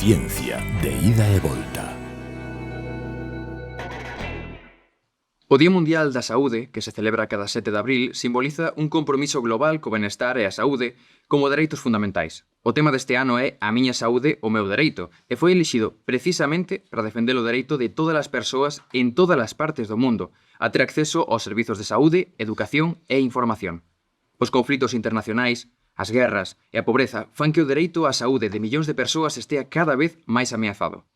Ciencia de ida e volta. O Día Mundial da Saúde, que se celebra cada 7 de abril, simboliza un compromiso global co benestar e a saúde como dereitos fundamentais. O tema deste ano é A miña saúde, o meu dereito, e foi elixido precisamente para defender o dereito de todas as persoas en todas as partes do mundo a ter acceso aos servizos de saúde, educación e información. Os conflitos internacionais, as guerras e a pobreza fan que o dereito á saúde de millóns de persoas estea cada vez máis ameazado.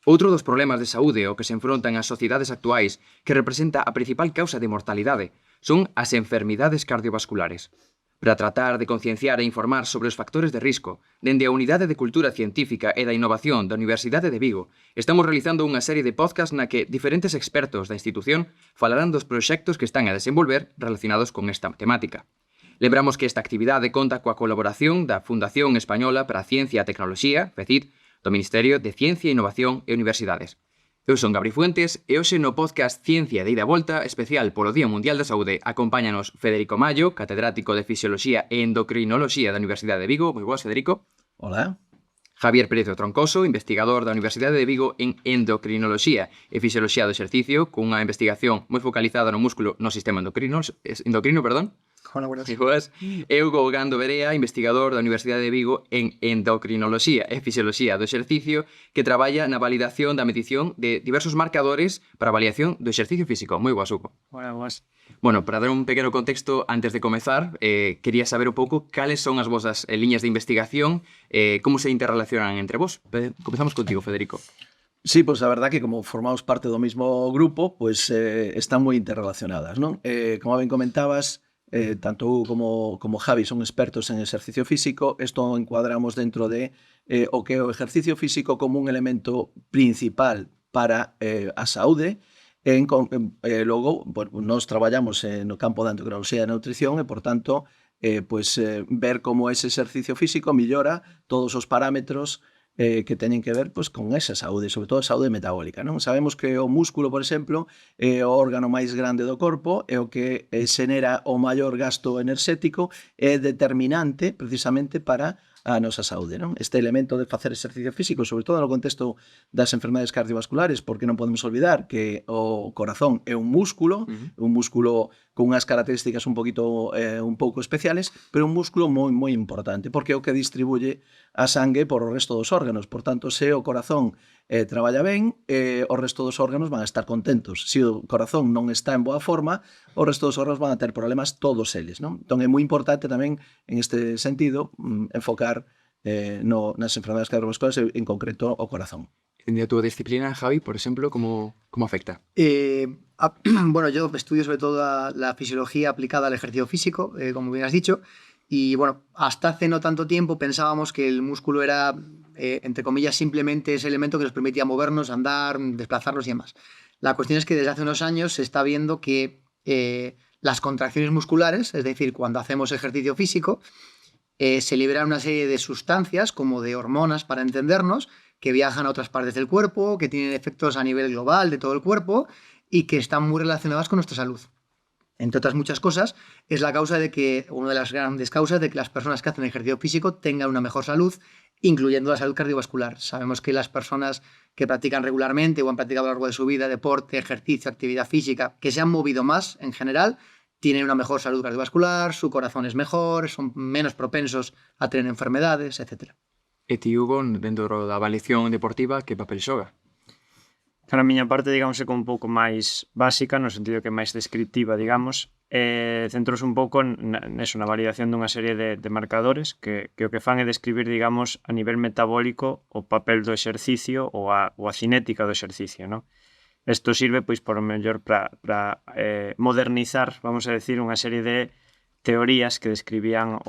Outro dos problemas de saúde ao que se enfrontan as sociedades actuais, que representa a principal causa de mortalidade, son as enfermidades cardiovasculares. Para tratar de concienciar e informar sobre os factores de risco, dende a Unidade de Cultura Científica e da Innovación da Universidade de Vigo, estamos realizando unha serie de podcast na que diferentes expertos da institución falarán dos proxectos que están a desenvolver relacionados con esta temática. Lembramos que esta actividade conta coa colaboración da Fundación Española para a Ciencia e a Tecnoloxía, FECIT, do Ministerio de Ciencia, Innovación e Universidades. Eu son Gabri Fuentes e hoxe no podcast Ciencia de ida e volta, especial polo Día Mundial da Saúde, acompáñanos Federico Mallo, catedrático de Fisioloxía e Endocrinoloxía da Universidade de Vigo. Moi boas, Federico. Hola. Javier Pérez Troncoso, investigador da Universidade de Vigo en Endocrinoloxía e Fisioloxía do Exercicio, cunha investigación moi focalizada no músculo no sistema endocrino. Hola, buenas. E Hugo Gando Berea, investigador da Universidade de Vigo en Endocrinoloxía e Fisioloxía do Exercicio, que traballa na validación da medición de diversos marcadores para a avaliación do exercicio físico. Moi boas, Hugo. Hola, boas. Bueno, para dar un pequeno contexto antes de comezar, quería saber un pouco cales son as vosas liñas de investigación, como se interrelacionan entre vos. Comezamos contigo, Federico. Sí, pues a verdad que como formamos parte do mismo grupo, pues están moi interrelacionadas, non? Como ben comentabas, tanto Hugo como Javi son expertos en exercicio físico. Isto encuadramos dentro de o que é o exercicio físico como un elemento principal para a saúde. Logo, nós traballamos no campo da endocrinoloxía e nutrición e, por tanto, ver como ese exercicio físico millora todos os parámetros que teñen que ver con esa saúde, sobre todo a saúde metabólica, non? Sabemos que o músculo, por exemplo, é o órgano máis grande do corpo, é o que xenera o maior gasto enerxético, é determinante precisamente para a nosa saúde, non? Este elemento de facer exercicio físico, sobre todo no contexto das enfermedades cardiovasculares, porque non podemos olvidar que o corazón é un músculo con unhas características un pouco especiales, pero un músculo moi importante, porque é o que distribuye a sangue por o resto dos órganos. Por tanto, se o corazón traballa ben, o resto dos órganos van a estar contentos. Se o corazón non está en boa forma, o resto dos órganos van a ter problemas todos eles, non? Entón é moi importante tamén, en este sentido, enfocar nas enfermedades cardiovasculares, en concreto o corazón. En a túa disciplina, Javi, por exemplo, como afecta? Bueno, yo estudio sobre todo la fisiología aplicada al ejercicio físico, como bien has dicho, y bueno, hasta hace no tanto tiempo pensábamos que el músculo era, entre comillas, simplemente ese elemento que nos permitía movernos, andar, desplazarnos y demás. La cuestión es que desde hace unos años se está viendo que las contracciones musculares, es decir, cuando hacemos ejercicio físico, se liberan una serie de sustancias, como de hormonas para entendernos, que viajan a otras partes del cuerpo, que tienen efectos a nivel global de todo el cuerpo y que están muy relacionadas con nuestra salud. Entre otras muchas cosas, es la causa de que, una de las grandes causas de que las personas que hacen ejercicio físico tengan una mejor salud, incluyendo la salud cardiovascular. Sabemos que las personas que practican regularmente o han practicado a lo largo de su vida deporte, ejercicio, actividad física, que se han movido más en general, tienen una mejor salud cardiovascular, su corazón es mejor, son menos propensos a tener enfermedades, etc. E ti, Hugo, dentro da avaliación deportiva, que papel xoga? Para a miña parte, digamos, é como un pouco máis básica, no sentido que é máis descriptiva, digamos, centrouse un pouco na validación dunha serie de marcadores que o que fan é describir, digamos, a nivel metabólico o papel do exercicio ou a cinética do exercicio, non? Isto sirve, pois, por o mellor para modernizar, vamos a decir, unha serie de teorías que describían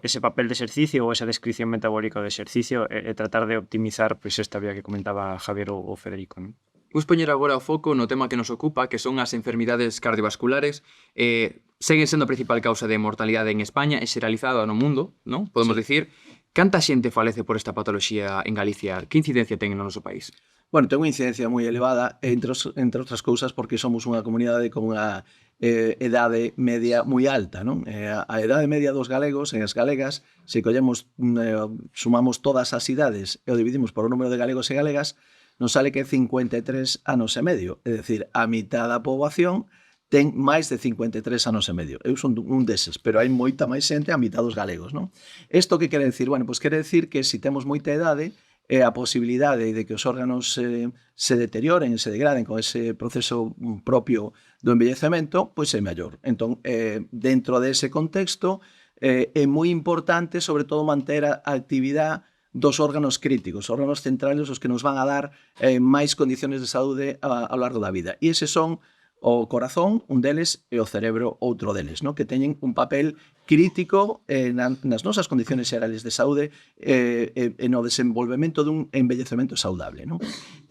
ese papel de exercicio ou esa descripción metabólica do exercicio e tratar de optimizar esta vía que comentaba Javier ou Federico, non? Vamos poñer agora o foco no tema que nos ocupa, que son as enfermidades cardiovasculares. Seguen sendo a principal causa de mortalidade en España e xeralizada no mundo, non? Podemos dicir, canta xente falece por esta patoloxía en Galicia? Que incidencia ten no noso país? Bueno, ten unha incidencia moi elevada, entre outras cousas, porque somos unha comunidade con unha edade media moi alta, non? A edade media dos galegos e as galegas, se collemos, sumamos todas as idades e o dividimos por o número de galegos e galegas, nos sale que 53 anos e medio, é dicir, a mitad da poboación ten máis de 53 anos e medio. Eu son un deses, pero hai moita máis xente a mitad dos galegos, non? Isto que quere decir? Bueno, pois quere decir que se temos moita idade, a posibilidade de que os órganos se deterioren e se degraden con ese proceso propio do envellecemento, pois é maior. Entón, dentro dese contexto, é moi importante, sobre todo, manter a actividade dos órganos críticos, órganos centrales, os que nos van a dar máis condiciones de saúde ao largo da vida. E eses son o corazón, un deles, e o cerebro, outro deles, no? Que teñen un papel crítico nas nosas condiciones xerales de saúde e no desenvolvemento dun envellecemento saudable. No?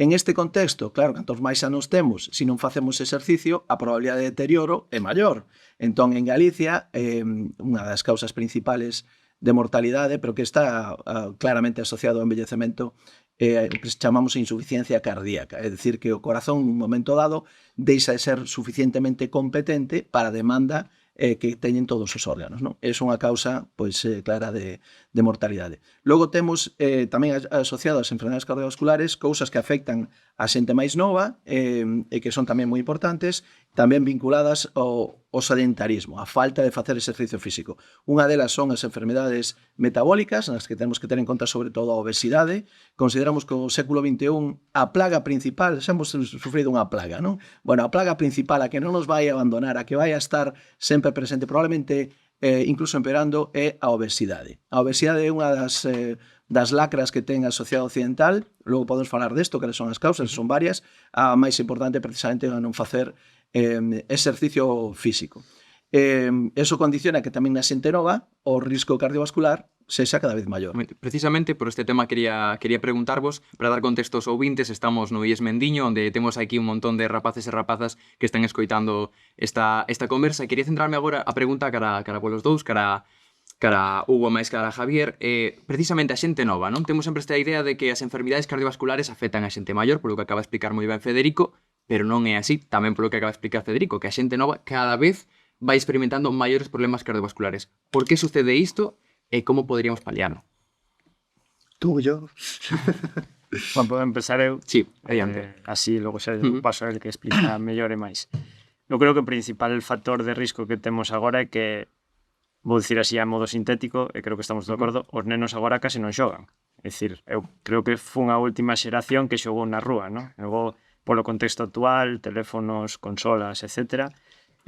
En este contexto, claro, cantos máis anos temos, se non facemos exercicio, a probabilidade de deterioro é maior. Entón, en Galicia, unha das causas principales de mortalidade, pero que está claramente asociado ao envellecemento, que chamamos insuficiencia cardíaca, é dicir, que o corazón, en un momento dado, deixa de ser suficientemente competente para a demanda que teñen todos os órganos. Non? É unha causa pois, clara de mortalidade. Logo temos tamén asociado ás enfermedades cardiovasculares cousas que afectan a xente máis nova e que son tamén moi importantes, tamén vinculadas ao sedentarismo, a falta de facer exercicio físico. Unha delas son as enfermedades metabólicas, nas que temos que ter en conta sobre todo a obesidade. Consideramos que o século XXI a plaga principal, xa hemos sufrido unha plaga, non? Bueno, a plaga principal, a que non nos vai a abandonar, a que vai a estar sempre presente, probablemente incluso empeorando, é a obesidade. A obesidade é unha das lacras que ten a sociedade occidental. Logo podemos falar desto, que son as causas, son varias. A máis importante precisamente é non facer exercicio físico. Eso condiciona que tamén na xente nova o risco cardiovascular sexa cada vez maior. Precisamente por este tema quería preguntarvos, para dar contexto aos ouvintes, estamos no IES Mendiño, onde temos aquí un montón de rapaces e rapazas que están escoitando esta conversa. Quería centrarme agora a pregunta cara polos dous, cara Hugo máis cara Javier, precisamente a xente nova, non? Temos sempre esta idea de que as enfermidades cardiovasculares afectan a xente maior, polo que acaba de explicar moi ben Federico, pero non é así, tamén polo que acaba de explicar Federico, que a xente nova cada vez vai experimentando maiores problemas cardiovasculares. Por que sucede isto e como poderíamos paliarlo? Tú, yo. Bueno, podo empezar eu. Sí, adiante. Así, logo xa paso a él que explica mellor e máis. Eu creo que o principal factor de risco que temos agora é que, vou dicir así a modo sintético, e creo que estamos de acordo, os nenos agora case non xogan. É dicir, eu creo que fun a última xeración que xogou na rúa, non? Logo, polo contexto actual, teléfonos, consolas, etc.,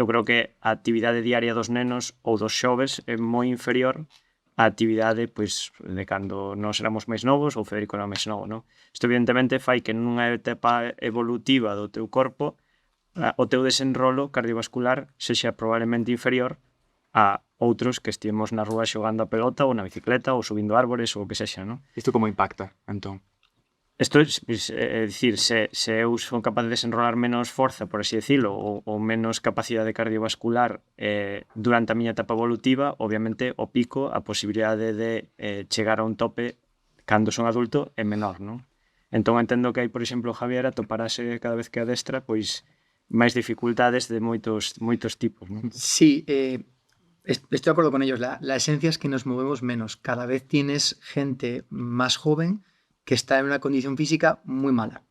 eu creo que a actividade diaria dos nenos ou dos xoves é moi inferior á actividade pois, de cando nós éramos máis novos ou Federico era máis novo. Non? Isto evidentemente fai que nunha etapa evolutiva do teu corpo o teu desenrolo cardiovascular sexa probablemente inferior a outros que estivemos na rúa xogando a pelota ou na bicicleta ou subindo árbores ou o que sexa. Non? Isto como impacta, entón? Isto é dicir, se eu son capaz de desenrolar menos forza, por así decirlo, ou menos capacidade cardiovascular durante a miña etapa evolutiva, obviamente o pico, a posibilidade de chegar a un tope cando son adulto é menor, non? Entón entendo que hai, por exemplo, Javier atoparase cada vez que adestra pois máis dificultades de moitos tipos, non? Sí, estoy de acuerdo con ellos. La esencia es que nos movemos menos. Cada vez tienes gente más joven que está en una condición física muy mala.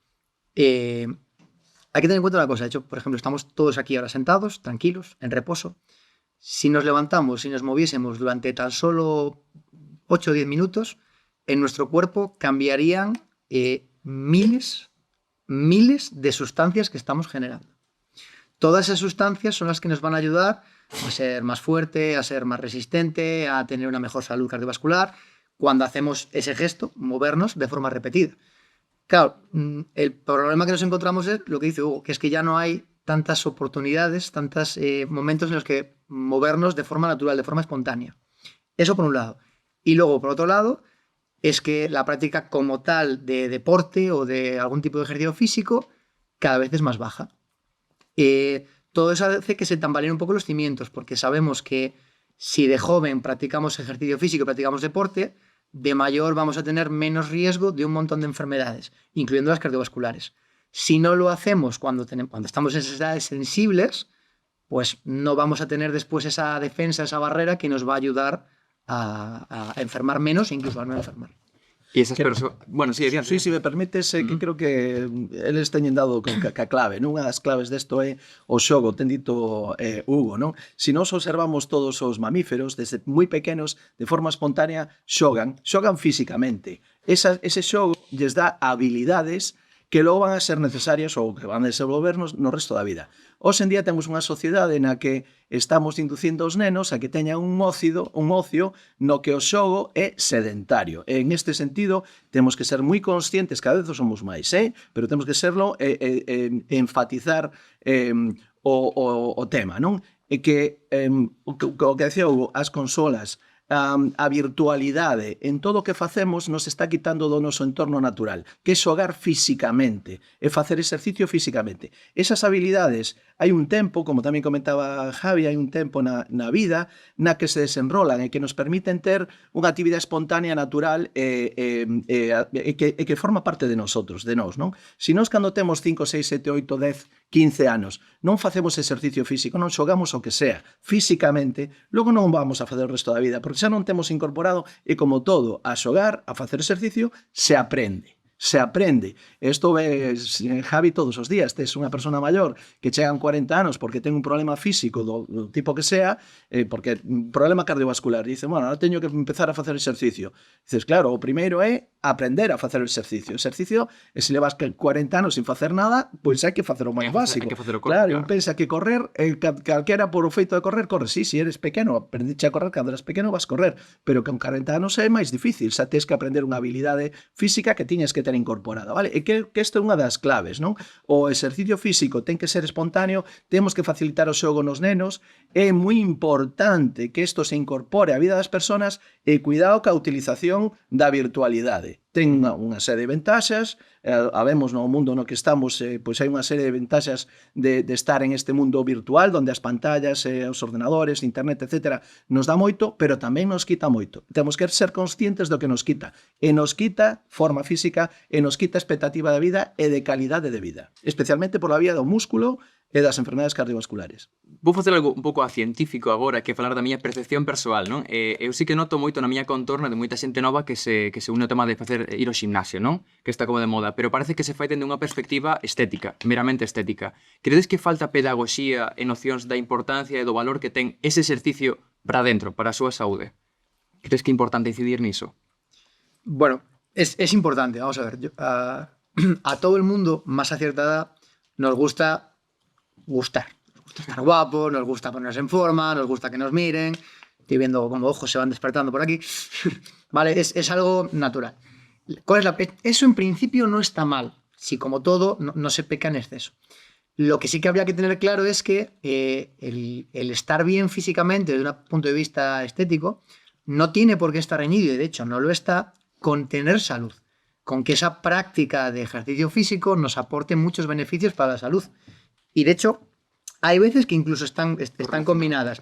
Hay que tener en cuenta una cosa. De hecho, por ejemplo, estamos todos aquí ahora sentados, tranquilos, en reposo. Si nos levantamos, si nos moviésemos durante tan solo 8 o 10 minutos, en nuestro cuerpo cambiarían miles de sustancias que estamos generando. Todas esas sustancias son las que nos van a ayudar a ser más fuerte, a ser más resistente, a tener una mejor salud cardiovascular, cuando hacemos ese gesto, movernos de forma repetida. Claro, el problema que nos encontramos es lo que dice Hugo, que es que ya no hay tantas oportunidades, tantos momentos en los que movernos de forma natural, de forma espontánea. Eso por un lado. Y luego, por otro lado, es que la práctica como tal de deporte o de algún tipo de ejercicio físico cada vez es más baja. Todo eso hace que se tambaleen un poco los cimientos, porque sabemos que si de joven practicamos ejercicio físico, practicamos deporte, de mayor vamos a tener menos riesgo de un montón de enfermedades, incluyendo las cardiovasculares. Si no lo hacemos cuando estamos en esas edades sensibles, pues no vamos a tener después esa defensa, esa barrera que nos va a ayudar a enfermar menos e incluso a no enfermar. E esas persoas... Bueno, sí, Adrián. Sí, se me permites, que creo que eles teñen dado con a clave, non? Unha das claves desto é o xogo, ten dito Hugo, non? Se nós observamos todos os mamíferos, desde moi pequenos, de forma espontánea, xogan físicamente. Ese xogo lles dá habilidades que logo van a ser necesarias ou que van a desenvolvernos no resto da vida. Hoxe en día temos unha sociedade na que estamos inducindo os nenos a que teñan un ocio no que o xogo é sedentario. En este sentido, temos que ser moi conscientes, cada vez somos máis, pero temos que serlo enfatizar o tema, non? E que o que decía Hugo, as consolas, a virtualidade en todo o que facemos nos está quitando do noso entorno natural, que é xogar físicamente, é facer exercicio físicamente. Esas habilidades, hai un tempo, como tamén comentaba Javi, hai un tempo na vida na que se desenrolan e que nos permiten ter unha actividade espontánea natural e que forma parte de nosotros, de nós, non? Se nós cando temos 5, 6, 7, 8, 10, 15 anos non facemos exercicio físico, non xogamos o que sea físicamente, logo non vamos a facer o resto da vida, porque xa non temos incorporado, e como todo, a xogar, a facer exercicio, se aprende. Isto ves, Javi, todos os días. Tes unha persona maior que chegan 40 anos porque ten un problema físico do tipo que sea, porque un problema cardiovascular. Dice, bueno, ahora teño que empezar a facer exercicio. Dices, claro, o primeiro é aprender a facer o exercicio. Exercicio, e se levas 40 anos sin facer nada, pois hai que facer o máis básico. Claro, un pensa que correr, calquera por o feito de correr, corre. Sí, se eres pequeno, aprendiche a correr, cando eres pequeno vas correr, pero con 40 anos é máis difícil. Xa tens que aprender unha habilidade física que tiñes que ter incorporada, vale? E que isto é unha das claves, non? O exercicio físico ten que ser espontáneo, temos que facilitar o xogo nos nenos, é moi importante que isto se incorpore á vida das persoas e cuidado ca utilización da virtualidade. Ten unha serie de ventaxas, habemos no mundo no que estamos, pois hai unha serie de ventaxas de estar en este mundo virtual, donde as pantallas, os ordenadores, internet, etc., nos dá moito, pero tamén nos quita moito. Temos que ser conscientes do que nos quita. E nos quita forma física, e nos quita expectativa de vida e de calidade de vida. Especialmente pola vía do músculo e das enfermedades cardiovasculares. Vou facer algo un pouco a científico agora, que falar da miña percepción persoal, non? Eu sí que noto moito na miña contorna de moita xente nova que se une ao tema de ir ao gimnasio, non? Que está como de moda, pero parece que se fai dende unha perspectiva estética, meramente estética. Credes que falta pedagogía e nocións da importancia e do valor que ten ese exercicio para dentro, para a súa saúde? Crees que é importante incidir niso? Bueno, es importante, vamos a ver. A todo el mundo, más a cierta edad, nos gusta estar guapos, nos gusta ponernos en forma, nos gusta que nos miren. Estoy viendo como ojos se van despertando por aquí. Vale, es algo natural. Eso en principio no está mal, si como todo no se peca en exceso. Lo que sí que habría que tener claro es que el estar bien físicamente desde un punto de vista estético no tiene por qué estar reñido, y de hecho no lo está, con tener salud, con que esa práctica de ejercicio físico nos aporte muchos beneficios para la salud. Y de hecho, hay veces que incluso están combinadas.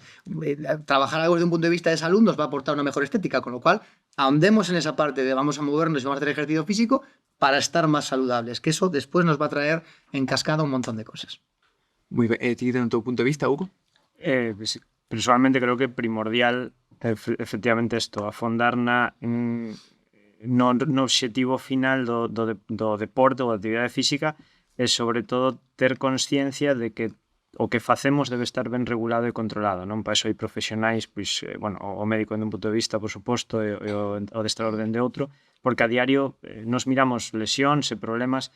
Trabajar algo desde un punto de vista de salud nos va a aportar una mejor estética, con lo cual ahondemos en esa parte de vamos a movernos y vamos a hacer ejercicio físico para estar más saludables, que eso después nos va a traer en cascada un montón de cosas. Muy bien. ¿Ti desde tu punto de vista, Hugo? Personalmente creo que é primordial efectivamente isto, afondar no obxectivo final do deporte ou da actividade física, e sobre todo ter consciencia de que o que facemos debe estar ben regulado e controlado, non? Para iso hai profesionais, pois, o médico dende un punto de vista, por suposto, e o adestrador dende outro, porque a diario nos miramos lesións e problemas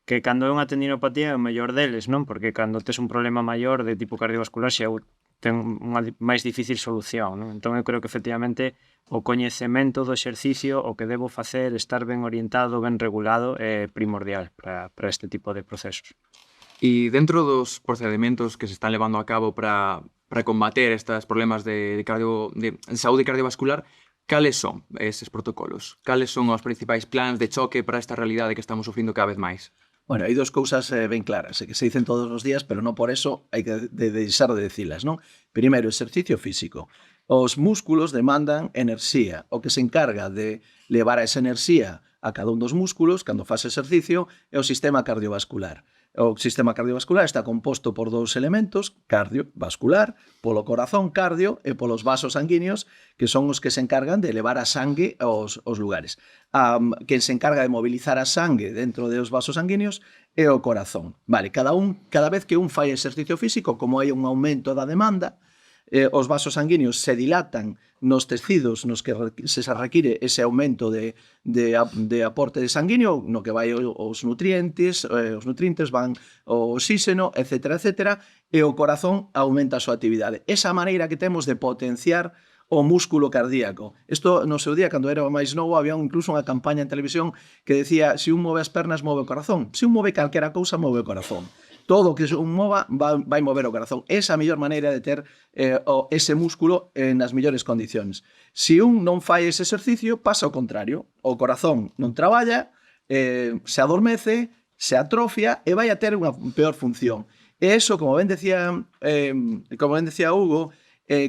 que cando é unha tendinopatía é o mellor deles, non? Porque cando tes un problema maior de tipo cardiovascular xa ten unha máis difícil solución, non? Entón eu creo que efectivamente o coñecemento do exercicio, o que debo facer, estar ben orientado, ben regulado, é primordial para este tipo de procesos. E dentro dos procedementos que se están levando a cabo para combater estes problemas de saúde cardiovascular, cales son eses protocolos? Cales son os principais plans de choque para esta realidade que estamos sufrindo cada vez máis? Bueno, hai dos cousas ben claras, que se dicen todos os días, pero non por eso hai que deixar de decilas, non? Primeiro, exercicio físico. Os músculos demandan enerxía. O que se encarga de levar esa enerxía a cada un dos músculos cando faz exercicio é o sistema cardiovascular. O sistema cardiovascular está composto por dous elementos, cardiovascular, polo corazón cardio e polos vasos sanguíneos, que son os que se encargan de levar a sangue aos lugares. Quen se encarga de mobilizar a sangue dentro dos vasos sanguíneos é o corazón. Vale, cada vez que un fai exercicio físico, como hai un aumento da demanda, os vasos sanguíneos se dilatan nos tecidos nos que se require ese aumento de aporte de sanguíneo, no que vai os nutrientes van o oxígeno, etc., e o corazón aumenta a súa actividade. Esa maneira que temos de potenciar o músculo cardíaco. Isto no seu día, cando era máis novo, había incluso unha campaña en televisión que decía: se un move as pernas, move o corazón. Se un move calquera cousa, move o corazón. Todo o que un mova vai mover o corazón. Esa é a mellor maneira de ter ese músculo nas mellores condicións. Se un non fai ese exercicio, pasa o contrario. O corazón non traballa, se adormece, se atrofia e vai a ter unha peor función. E eso, como ben decía Hugo,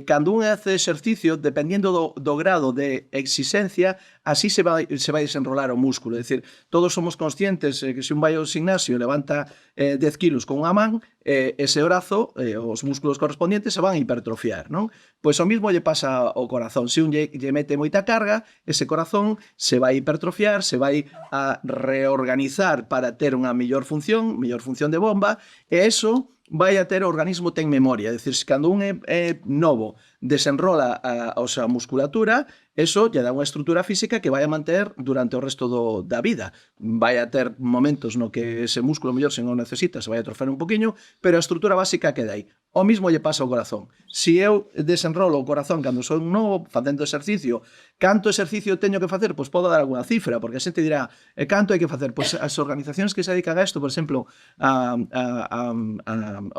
cando un hace exercicio, dependendo do grado de exigencia, así se vai desenrolar o músculo. É dicir, todos somos conscientes que se un vai ao gimnasio e levanta 10 kilos con unha man, ese brazo, os músculos correspondientes se van a hipertrofiar, non? Pois o mismo lle pasa ao corazón. Se un lle mete moita carga, ese corazón se vai hipertrofiar, se vai a reorganizar para ter unha mellor función de bomba, e eso vai a ter o organismo ten memoria. É dicir, cando un é novo desenrola a súa musculatura, eso lle dá unha estrutura física que vai a manter durante o resto da vida. Vai a ter momentos no que ese músculo mellor se non necesita, se vai a atrofiar un poquinho, pero a estrutura básica queda aí. O mismo lle pasa ao corazón. Se eu desenrolo o corazón cando son novo, facendo exercicio, canto exercicio teño que facer? Pois podo dar alguna cifra, porque a xente dirá, canto hai que facer? Pois as organizacións que se dedican a isto, por exemplo, a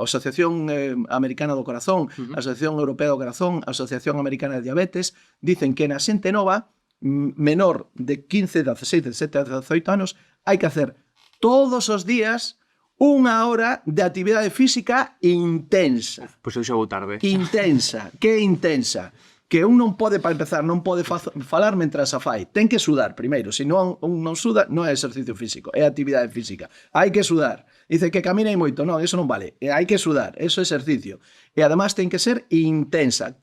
Asociación Americana do Corazón, a Asociación Europea do Corazón, a Asociación Americana de Diabetes, dicen que na xente nova, menor de 15, 16, 17, 18 anos, hai que hacer todos os días unha hora de actividade física intensa. Pois eu xa vou tarde. Intensa. Que intensa? Que un non pode, para empezar, non pode falar mentras a fai. Ten que sudar primeiro. Se non suda, non é exercicio físico, é actividade física. Hai que sudar. Dice que caminei moito. Non, eso non vale. Hai que sudar. Eso é exercicio. E además ten que ser intensa.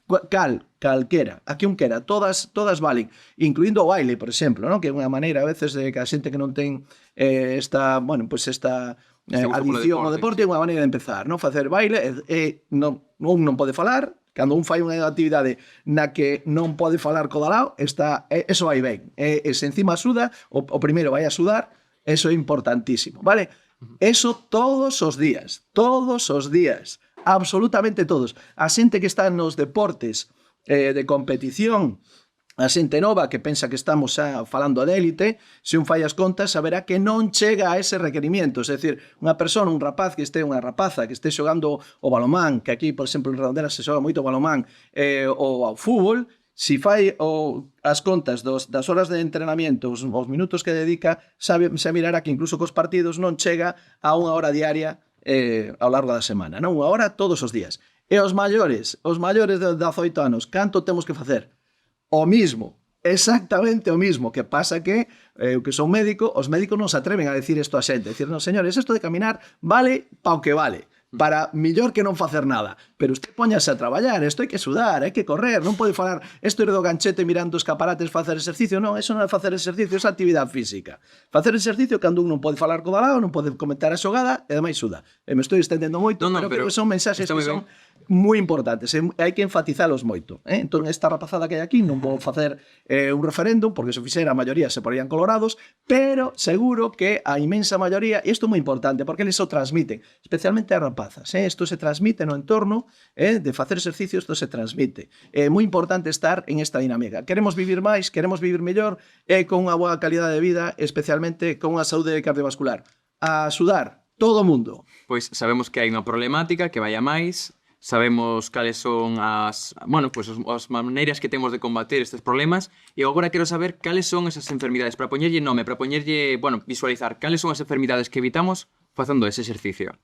Calquera. A que un quera. Todas valen. Incluindo o baile, por exemplo, ¿no? Que é unha maneira a veces de que a xente que non ten esta adición ao deporte é unha maneira de empezar, non? Facer baile un non pode falar. Cando un fai unha actividade na que non pode falar co dalao, eso vai ben. Se encima suda, o primeiro vai a sudar, eso é importantísimo, vale? Eso todos os días, absolutamente todos. A xente que está nos deportes de competición, a xente nova que pensa que estamos falando de élite, se un fai as contas saberá que non chega a ese requerimento. É dicir, unha persona, unha rapaza que este xogando o balomán, que aquí, por exemplo, en Redondela se xoga moito o balomán, ou ao fútbol, se fai as contas das horas de entrenamiento, os minutos que dedica, se mirará que incluso cos partidos non chega a unha hora diaria ao largo da semana, non? Unha hora todos os días. E os maiores de 18 anos, canto temos que facer? O mismo, exactamente o mismo, que pasa que eu que son médico, os médicos non se atreven a decir isto a xente, decir, non, señores, isto de caminar vale pa o que vale, para millor que non facer nada, pero usted póñase a traballar, isto hai que sudar, hai que correr, non pode falar isto ir do ganchete mirando os escaparates facer exercicio, non, eso non é facer exercicio, é actividade física. Facer exercicio cando un non pode falar co dalao, non pode comentar a xogada, e ademais suda. E me estou estendendo moito, pero son mensaxes que son moi importantes, hai que enfatizalos moito. Entón, esta rapazada que hai aquí non vou facer un referéndum, porque se fixera a maioría se porían colorados, pero seguro que a inmensa maioría, e isto é moi importante, porque eles o transmiten, especialmente as rapazas, isto se transmite no entorno, de facer exercicio, isto se transmite. É moi importante estar en esta dinámica. Queremos vivir máis, queremos vivir mellor, e con unha boa calidade de vida, especialmente con unha saúde cardiovascular. A sudar, todo o mundo. Pois sabemos que hai unha problemática que vai a máis, sabemos cales son as maneiras que temos de combater estes problemas, e agora quero saber cales son esas enfermidades, para poñerlle nome, para poñerlle, visualizar cales son as enfermidades que evitamos facendo ese exercicio.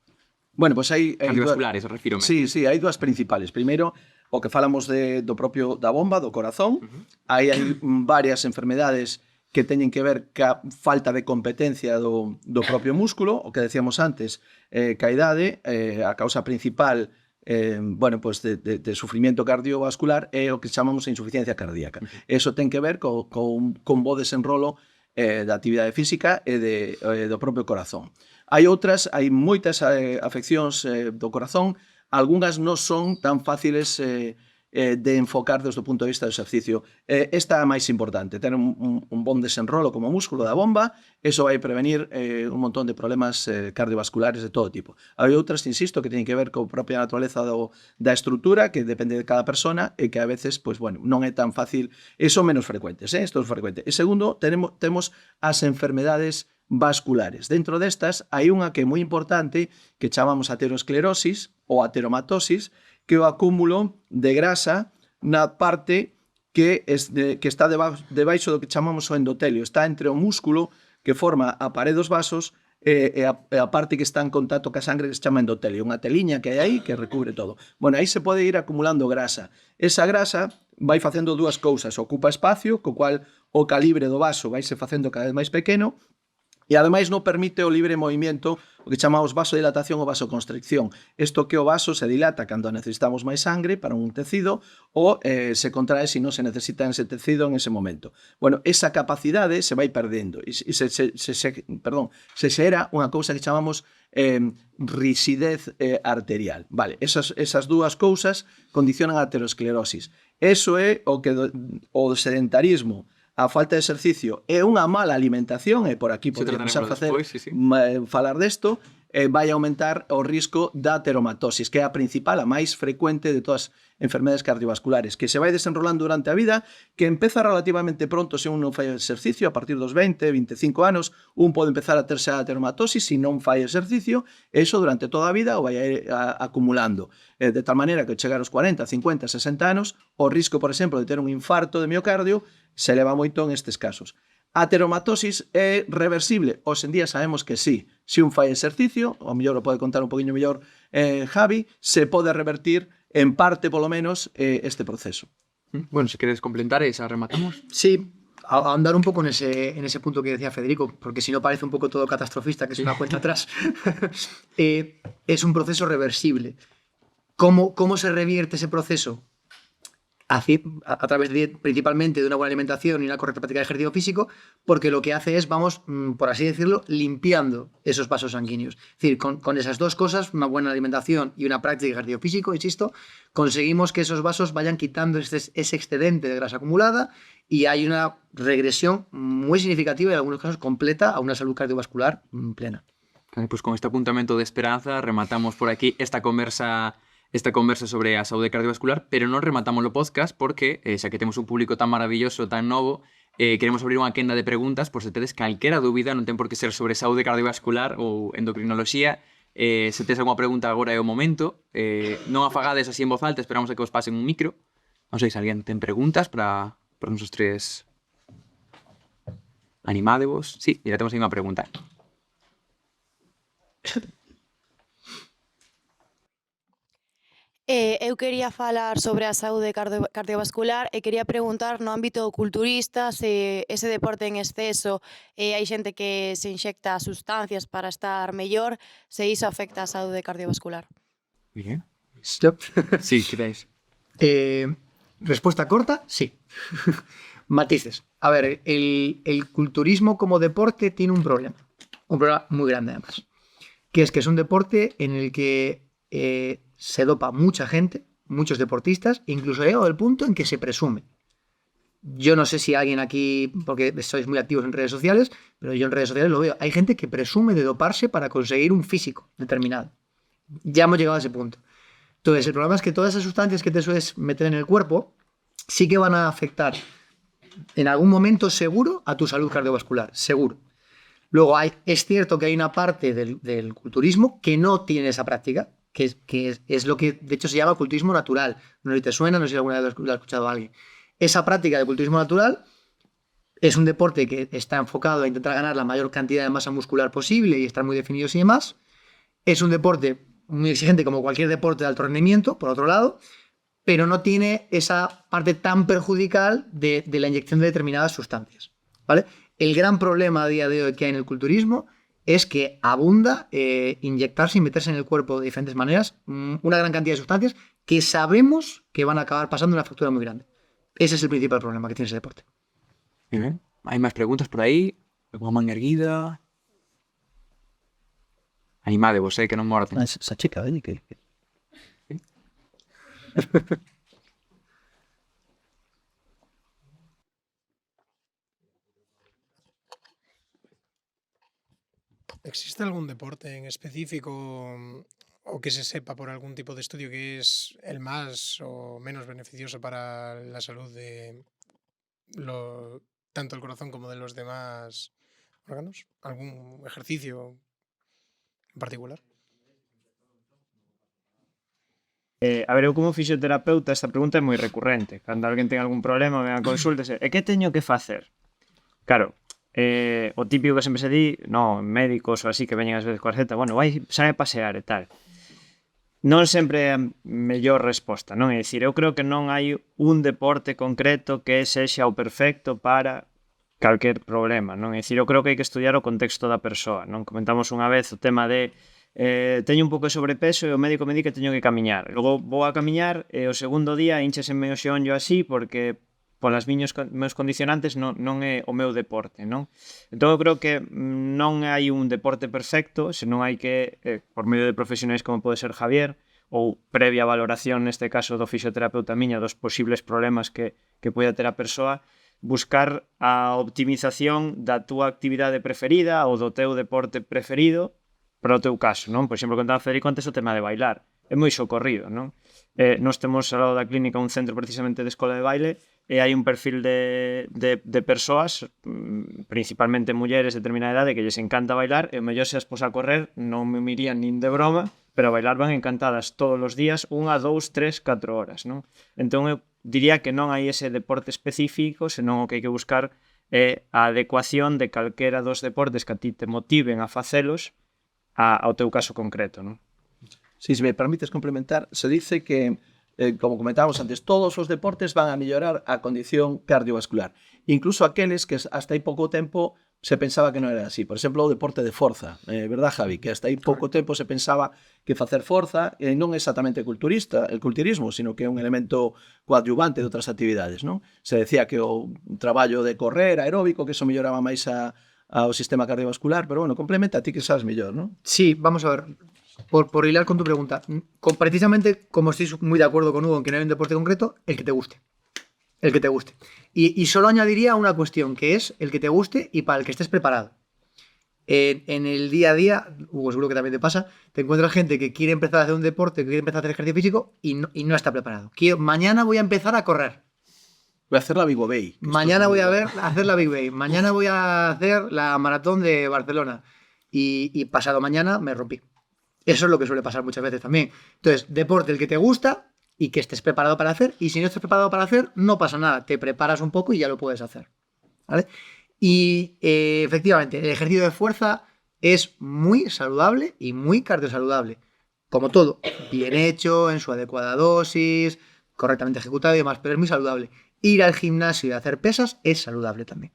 Bueno, pois hai cardiovasculares, refírome. Sí, hai dúas principales. Primeiro, O que falamos do propio da bomba, do corazón, aí hai varias enfermedades que teñen que ver ca falta de competencia do propio músculo, o que decíamos antes, ca idade, a causa principal bueno, pues de sufrimiento cardiovascular é o que chamamos a insuficiencia cardíaca. Eso ten que ver con bo desenrolo da actividade física e do propio corazón. Hai moitas afeccións do corazón, algunhas non son tan fáciles de enfocar desde o punto de vista do exercicio. Esta é a máis importante, ter un bon desenrolo como músculo da bomba, eso vai prevenir un montón de problemas cardiovasculares de todo tipo. Hai outras, insisto, que teñen que ver coa propia naturaleza da estrutura, que depende de cada persona e que a veces, pues, bueno, non é tan fácil, e son menos frecuentes, isto é frecuente. E segundo, temos as enfermedades vasculares. Dentro destas, hai unha que é moi importante, que chamamos aterosclerosis ou ateromatosis, que é o acúmulo de grasa na parte que está debaixo do que chamamos o endotelio. Está entre o músculo que forma a parede dos vasos e a parte que está en contacto ca sangre que se chama endotelio. Unha teliña que hai aí que recubre todo. Bueno, aí se pode ir acumulando grasa. Esa grasa vai facendo dúas cousas. Ocupa espacio, co cual o calibre do vaso vai se facendo cada vez máis pequeno, e ademais non permite o libre movimento, o que chamamos vasodilatación ou vasoconstricción. Isto que o vaso se dilata cando necesitamos máis sangre para un tecido ou se contrae se non se necesita ese tecido en ese momento. Bueno, esa capacidade se vai perdendo e se xera unha cousa que chamamos risidez arterial. Vale, esas dúas cousas condicionan a aterosclerosis. Eso é o que o sedentarismo, a falta de exercicio e unha mala alimentación, e por aquí podríamos falar desto, vai aumentar o risco da ateromatosis, que é a principal, a máis frecuente de todas as enfermedades cardiovasculares, que se vai desenrolando durante a vida, que empeza relativamente pronto se un non fai exercicio, a partir dos 20, 25 anos, un pode empezar a terse a ateromatosis se non fai exercicio, e iso durante toda a vida o vai acumulando. De tal maneira que chegar aos 40, 50, 60 anos, o risco, por exemplo, de ter un infarto de miocardio se eleva moito en estes casos. A ateromatosis é reversible? Hoxe en día sabemos que sí. Se un fai exercicio, o mellor o pode contar un poquinho mellor Javi, se pode revertir en parte, polo menos, este proceso. Bueno, se queres complementar esa rematamos. Sí, a andar un poco en ese punto que decía Federico, porque si no parece un poco todo catastrofista, que es una cuenta atrás. Es un proceso reversible. ¿Cómo se revierte ese proceso? A través principalmente de una buena alimentación y una correcta práctica de ejercicio físico, porque lo que hace es, vamos, por así decirlo, limpiando esos vasos sanguíneos. Es decir, con esas dos cosas, una buena alimentación y una práctica de ejercicio físico, insisto, conseguimos que esos vasos vayan quitando ese excedente de grasa acumulada y hay una regresión muy significativa y en algunos casos completa a una salud cardiovascular plena. Pues con este apuntamento de esperanza rematamos por aquí esta conversa sobre a saúde cardiovascular, pero non rematamos o podcast porque, xa que temos un público tan maravilloso, tan novo, queremos abrir unha quenda de preguntas por se tedes calquera dúbida, non ten por que ser sobre saúde cardiovascular ou endocrinoloxía. Se tedes alguma pregunta agora é o momento. Non afagades así en voz alta, esperamos a que vos pasen un micro. Non sei se alguén ten preguntas para os nosos tres. Animádevos. Sí, mira, temos aí unha pregunta. Eu quería falar sobre a saúde cardiovascular e quería preguntar no ámbito culturista se ese deporte en exceso hai xente que se inxecta sustancias para estar mellor, se iso afecta a saúde cardiovascular. Bien. Stop. Sí, queréis. Respuesta corta, sí. Matices. A ver, el culturismo como deporte tiene un problema muy grande además, que es un deporte en el que se dopa mucha gente, muchos deportistas, incluso llegado al punto en que se presume. Yo no sé si alguien aquí, porque sois muy activos en redes sociales, pero yo en redes sociales lo veo. Hay gente que presume de doparse para conseguir un físico determinado. Ya hemos llegado a ese punto. Entonces, el problema es que todas esas sustancias que te sueles meter en el cuerpo sí que van a afectar en algún momento seguro a tu salud cardiovascular, seguro. Luego es cierto que hay una parte del culturismo que no tiene esa práctica, que es lo que de hecho se llama culturismo natural. No sé si te suena, no sé si alguna vez lo ha escuchado alguien. Esa práctica de culturismo natural es un deporte que está enfocado a intentar ganar la mayor cantidad de masa muscular posible y estar muy definidos y demás. Es un deporte muy exigente como cualquier deporte de alto rendimiento, por otro lado, pero no tiene esa parte tan perjudicial de la inyección de determinadas sustancias, ¿vale? El gran problema a día de hoy que hay en el culturismo es que abunda inyectarse y meterse en el cuerpo de diferentes maneras una gran cantidad de sustancias que sabemos que van a acabar pasando una factura muy grande. Ese es el principal problema que tiene ese deporte. Muy bien. Hay más preguntas por aí? Alguma man erguida? Animade, vos, que non morten. Esa chica, que... ¿Existe algún deporte en específico o que se sepa por algún tipo de estudio que es el más o menos beneficioso para la salud de tanto el corazón como de los demás órganos? ¿Algún ejercicio en particular? A ver, eu como fisioterapeuta esta pregunta é moi recurrente. Cando alguén ten algún problema, ven a consultas, e que teño que facer? Claro, o típico que sempre se di, no, médicos ou así que veñen ás veces coa receta, bueno, vai, sabe pasear e tal. Non sempre é a mellor resposta, non? É dicir, eu creo que non hai un deporte concreto que sexa o perfecto para calquer problema, non? É dicir, eu creo que hai que estudiar o contexto da persoa, non? Comentamos unha vez o tema de teño un pouco de sobrepeso e o médico me di que teño que camiñar. Logo vou a camiñar e o segundo día hinchaseme o xeonllo así porque polas meus condicionantes non é o meu deporte, non? Entón eu creo que non hai un deporte perfecto, senón hai que, por medio de profesionais como pode ser Javier, ou previa valoración, neste caso do fisioterapeuta miña, dos posibles problemas que poida ter a persoa, buscar a optimización da túa actividade preferida ou do teu deporte preferido para o teu caso, non? Por exemplo, contaba Federico antes o tema de bailar. É moi socorrido, non? Nós temos ao lado da clínica un centro precisamente de escola de baile e hai un perfil de persoas, principalmente mulleres de determinada idade, que lles encanta bailar e o mellor se as pos a correr non me mirían nin de broma, pero a bailar van encantadas todos os días, 1, 2, 3, 4 horas, non? Entón eu diría que non hai ese deporte específico, senón o que hai que buscar é a adecuación de calquera dos deportes que a ti te motiven a facelos ao teu caso concreto, non? Si me permites complementar, se dice que, como comentábamos antes, todos os deportes van a mellorar a condición cardiovascular. Incluso aqueles que hasta hai pouco tempo se pensaba que non era así. Por exemplo, o deporte de forza, verdad, Javi? Que hasta aí pouco tempo se pensaba que facer forza non é exactamente el culturismo, sino que é un elemento coadyuvante de outras actividades, non? Se decía que o traballo de correr aeróbico, que eso melloraba máis ao sistema cardiovascular, pero bueno, complementa a ti que sabes mellor, ¿no? Sí, vamos a ver, por hilar con tu pregunta, precisamente como estoy muy de acuerdo con Hugo en que no hay un deporte concreto, el que te guste. El que te guste. Y solo añadiría una cuestión, que es el que te guste y para el que estés preparado. En el día a día, Hugo, seguro que también te pasa, te encuentras gente que quiere empezar a hacer un deporte, que quiere empezar a hacer ejercicio físico y no está preparado. Mañana voy a empezar a correr. Voy a hacer la Big Bay. Mañana voy a hacer la Big Bay. Mañana voy a hacer la maratón de Barcelona. Y pasado mañana me rompí. Eso es lo que suele pasar muchas veces también. Entonces, deporte el que te gusta y que estés preparado para hacer. Y si no estás preparado para hacer, no pasa nada. Te preparas un poco y ya lo puedes hacer. ¿Vale? Y efectivamente, el ejercicio de fuerza es muy saludable y muy cardiosaludable. Como todo, bien hecho, en su adecuada dosis, correctamente ejecutado y demás, pero es muy saludable. Ir al gimnasio y hacer pesas es saludable tamén.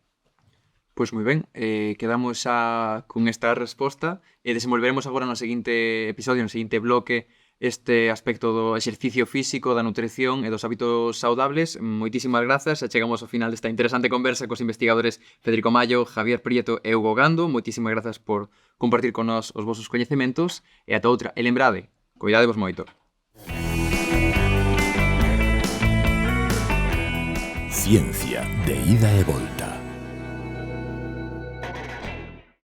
Pois moi ben, quedamos xa con esta resposta e desenvolveremos agora no seguinte episodio, no seguinte bloque, este aspecto do exercicio físico, da nutrición e dos hábitos saudables. Moitísimas grazas, xa chegamos ao final desta interesante conversa cos investigadores Federico Mallo, Javier Prieto e Hugo Gando. Moitísimas grazas por compartir con nós os vosos coñecementos e ata outra. E lembrade, coidadevos moito. Ciencia de ida e volta.